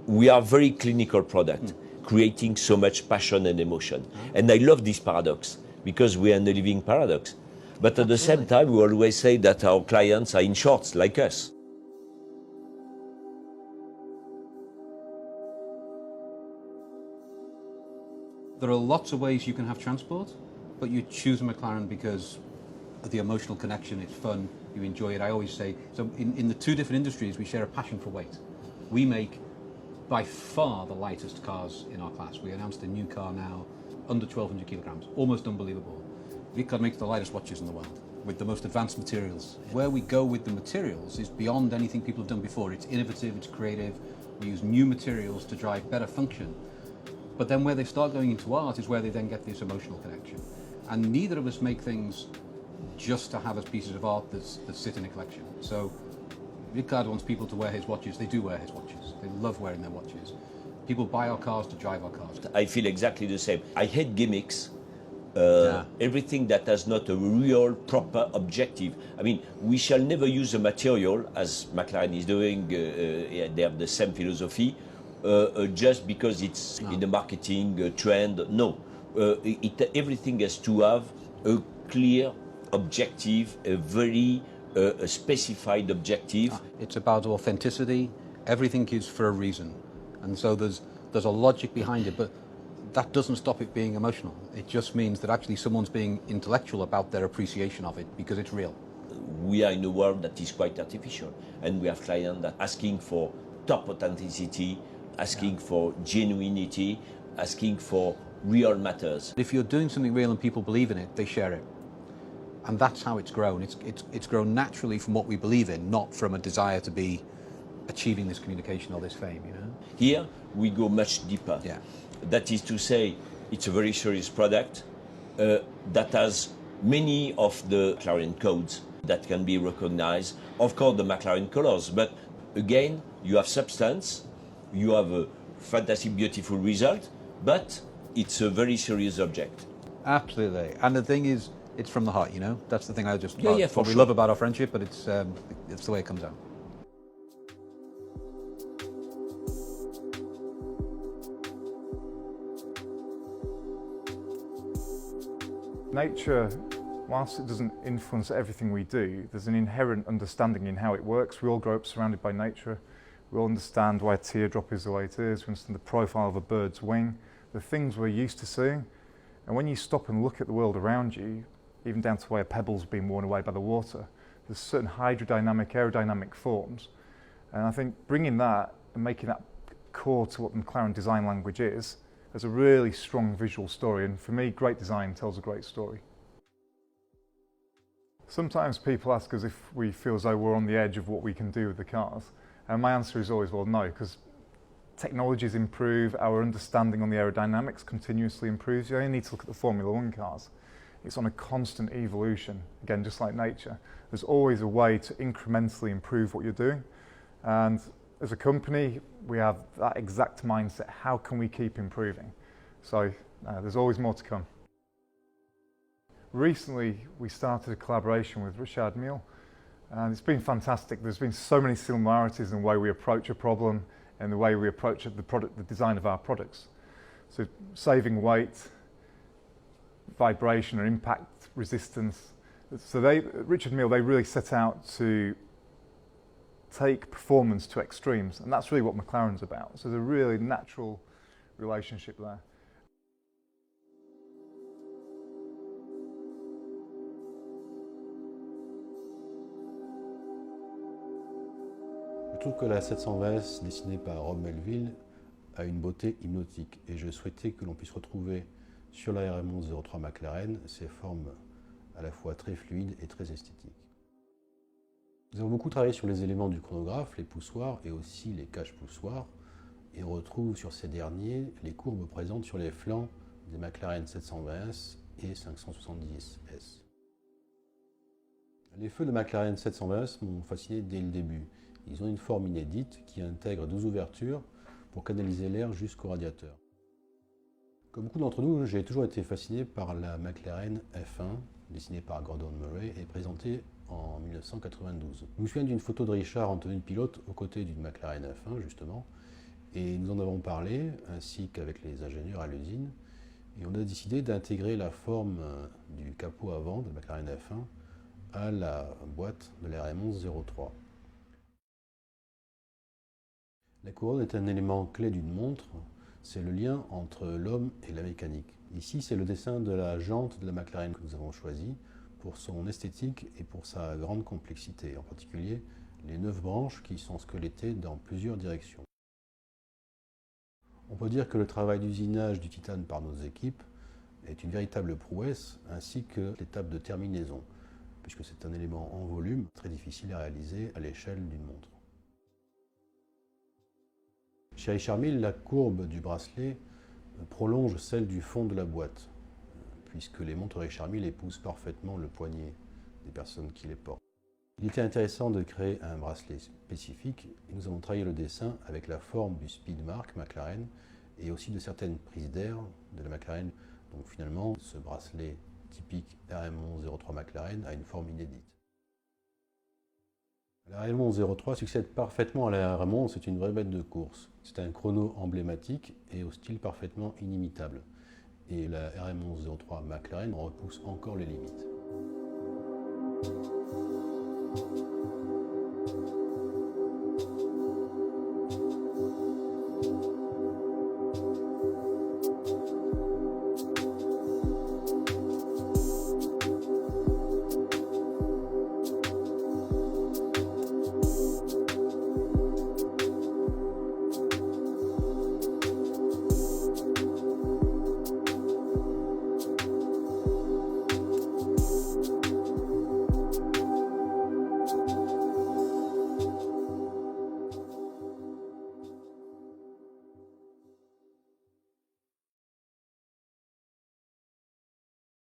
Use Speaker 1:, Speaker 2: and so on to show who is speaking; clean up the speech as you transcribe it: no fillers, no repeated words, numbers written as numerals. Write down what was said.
Speaker 1: We are a very clinical product, creating so much passion and emotion. And I love this paradox, because we are in a living paradox. But at the same time, we always say that our clients are in shorts, like us.
Speaker 2: There are lots of ways you can have transport, but you choose a McLaren because of the emotional connection, it's fun, you enjoy it. I always say, so in the two different industries, we share a passion for weight. We make by far the lightest cars in our class. We announced a new car now, under 1,200 kilograms, almost unbelievable. Vicard makes the lightest watches in the world, with the most advanced materials. Where we go with the materials is beyond anything people have done before. It's innovative, it's creative, we use new materials to drive better function. But then where they start going into art is where they then get this emotional connection. And neither of us make things just to have as pieces of art that sit in a collection. So Vicard wants people to wear his watches. They do wear his watches. They love wearing their watches. People buy our cars to drive our cars.
Speaker 1: I feel exactly the same. I hate gimmicks. Everything that has not a real, proper objective. I mean, we shall never use a material, as McLaren is doing, they have the same philosophy, just because it's in the marketing trend. No, everything has to have a clear objective, a very specified objective.
Speaker 2: It's about authenticity. Everything is for a reason. And so there's a logic behind it, but that doesn't stop it being emotional. It just means that actually someone's being intellectual about their appreciation of it because it's real.
Speaker 1: We are in a world that is quite artificial, and we have clients that are asking for top authenticity, asking for genuinity, asking for real matters.
Speaker 2: If you're doing something real and people believe in it, they share it. And that's how it's grown. It's grown naturally from what we believe in, not from a desire to be achieving this communication or this fame, you know?
Speaker 1: Here, we go much deeper.
Speaker 2: Yeah.
Speaker 1: That is to say, it's a very serious product that has many of the McLaren codes that can be recognized. Of course, the McLaren colors, but again, you have substance, you have a fantastic, beautiful result, but it's a very serious object.
Speaker 2: Absolutely. And the thing is, it's from the heart, you know? That's the thing I just
Speaker 1: what
Speaker 2: we love about our friendship, but it's the way it comes out.
Speaker 3: Nature, whilst it doesn't influence everything we do, there's an inherent understanding in how it works. We all grow up surrounded by nature. We all understand why a teardrop is the way it is. We understand the profile of a bird's wing, the things we're used to seeing. And when you stop and look at the world around you, even down to where a pebble's being worn away by the water, there's certain hydrodynamic, aerodynamic forms. And I think bringing that and making that core to what the McLaren design language is, there's a really strong visual story, and for me, great design tells a great story. Sometimes people ask us if we feel as though we're on the edge of what we can do with the cars, and my answer is always, well, no, because technologies improve, our understanding on the aerodynamics continuously improves. You only need to look at the Formula One cars. It's on a constant evolution, again, just like nature. There's always a way to incrementally improve what you're doing, and as a company, we have that exact mindset. How can we keep improving? So there's always more to come. Recently, we started a collaboration with Mille, and it's been fantastic. There's been so many similarities in the way we approach a problem and the way we approach the design of our products. So saving weight, vibration or impact resistance. So Mille, they really set out to take performance to extremes, and that's really what McLaren's about. So there's a really natural relationship there.
Speaker 4: Je trouve que la 720S, dessinée par Rob Melville, a une beauté hypnotique, et je souhaitais que l'on puisse retrouver sur la RM1103 McLaren ces formes à la fois très fluides et très esthétiques. Nous avons beaucoup travaillé sur les éléments du chronographe, les poussoirs et aussi les caches-poussoirs, et on retrouve sur ces derniers les courbes présentes sur les flancs des McLaren 720S et 570S. Les feux de McLaren 720S m'ont fasciné dès le début. Ils ont une forme inédite qui intègre 12 ouvertures pour canaliser l'air jusqu'au radiateur. Comme beaucoup d'entre nous, j'ai toujours été fasciné par la McLaren F1, dessinée par Gordon Murray et présentée en 1992. Je me souviens d'une photo de Richard en tenue de pilote aux côtés d'une McLaren F1 justement, Et nous en avons parlé, ainsi qu'avec les ingénieurs à l'usine, et on a décidé d'intégrer la forme du capot avant de la McLaren F1 à la boîte de la RM1103. La couronne est un élément clé d'une montre, c'est le lien entre l'homme et la mécanique. Ici, c'est le dessin de la jante de la McLaren que nous avons choisi pour son esthétique et pour sa grande complexité, en particulier les 9 branches qui sont squelettées dans plusieurs directions. On peut dire que le travail d'usinage du titane par nos équipes est une véritable prouesse, ainsi que l'étape de terminaison, puisque c'est un élément en volume très difficile à réaliser à l'échelle d'une montre. Chez Richard Mille, la courbe du bracelet prolonge celle du fond de la boîte, puisque les montres Richard Mille épousent parfaitement le poignet des personnes qui les portent. Il était intéressant de créer un bracelet spécifique et nous avons travaillé le dessin avec la forme du Speedmark McLaren et aussi de certaines prises d'air de la McLaren. Donc finalement, ce bracelet typique RM1103 McLaren a une forme inédite. La RM1103 succède parfaitement à la RM11, c'est une vraie bête de course. C'est un chrono emblématique et au style parfaitement inimitable. Et la RM1103 McLaren repousse encore les limites.